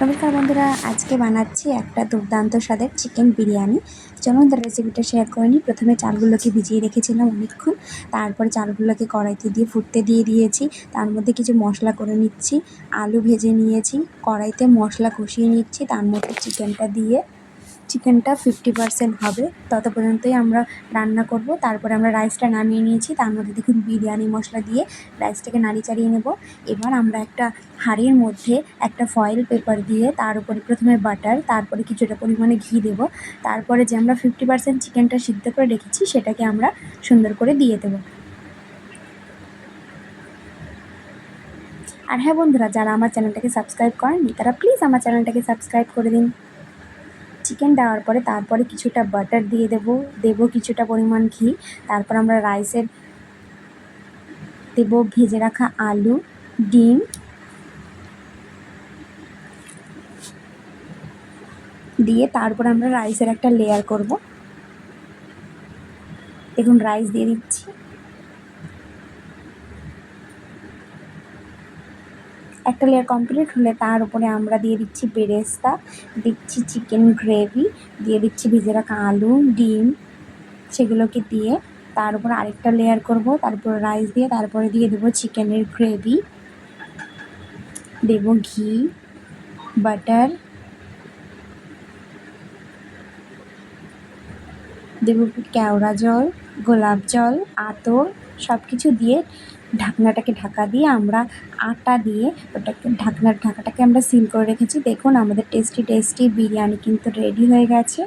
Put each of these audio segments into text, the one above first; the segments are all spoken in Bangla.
নমস্কার বন্ধুরা, আজকে বানাচ্ছি একটা দুর্দান্ত স্বাদের চিকেন বিরিয়ানি। চলুন তার রেসিপিটা শেয়ার করে নিই। প্রথমে চালগুলোকে ভিজিয়ে রেখেছিলাম অনেকক্ষণ, তারপরে চালগুলোকে কড়াইতে দিয়ে ফুটতে দিয়েছি। তার মধ্যে কিছু মশলা করে নিচ্ছি। আলু ভেজে নিয়েছি, কড়াইতে মশলা কষিয়ে নিচ্ছি, তার মধ্যে চিকেনটা দিয়ে চিকেনটা 50% হবে তত পর্যন্তই আমরা রান্না করব। তারপরে আমরা রাইসটা নামিয়ে নিয়েছি, তার মধ্যে দেখুন বিরিয়ানি মশলা দিয়ে রাইসটাকে নাড়ি চাড়িয়ে নেব। এবার আমরা একটা হাঁড়ির মধ্যে একটা ফয়েল পেপার দিয়ে তার উপরে প্রথমে বাটার, তারপরে কিছুটা পরিমাণে ঘি দেব। তারপরে যে আমরা 50% চিকেনটা সিদ্ধ করে রেখেছি সেটাকে আমরা সুন্দর করে দিয়ে দেবো। আর হ্যাঁ বন্ধুরা, যারা আমার চ্যানেলটাকে সাবস্ক্রাইব করেননি তারা প্লিজ আমার চ্যানেলটাকে সাবস্ক্রাইব করে দিন। চিকেন দেওয়ার পরে তারপরে কিছুটা বাটার দিয়ে দেব কিছুটা পরিমাণ ঘি। তারপর আমরা রাইসের দেব ভেজে রাখা আলু, ডিম দিয়ে তারপর আমরা রাইসের একটা লেয়ার করব। দেখুন রাইস দিয়ে দিচ্ছি। একটা লেয়ার কমপ্লিট হলে তার উপরে আমরা দিয়ে দিচ্ছি বেরেস্তা, দিচ্ছি চিকেন গ্রেভি, দিয়ে দিচ্ছি ভেজে রাখা আলু, ডিম, সেগুলোকে দিয়ে তার উপর আরেকটা লেয়ার করব। তারপর রাইস দিয়ে তারপরে দিয়ে দেবো চিকেনের গ্রেভি, দেব ঘি, বাটার, দেব কেওড়া জল, গোলাপ জল, আতর, সব কিছু দিয়ে ঢাকনাটাকে ঢাকা দিয়ে আমরা আটা দিয়ে ওটাকে ঢাকাটাকে আমরা সিল করে রেখেছি। দেখুন আমাদের টেস্টি বিরিয়ানি কিন্তু রেডি হয়ে গেছে।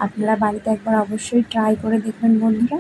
আপনারা বাড়িতে একবার অবশ্যই ট্রাই করে দেখবেন বন্ধুরা।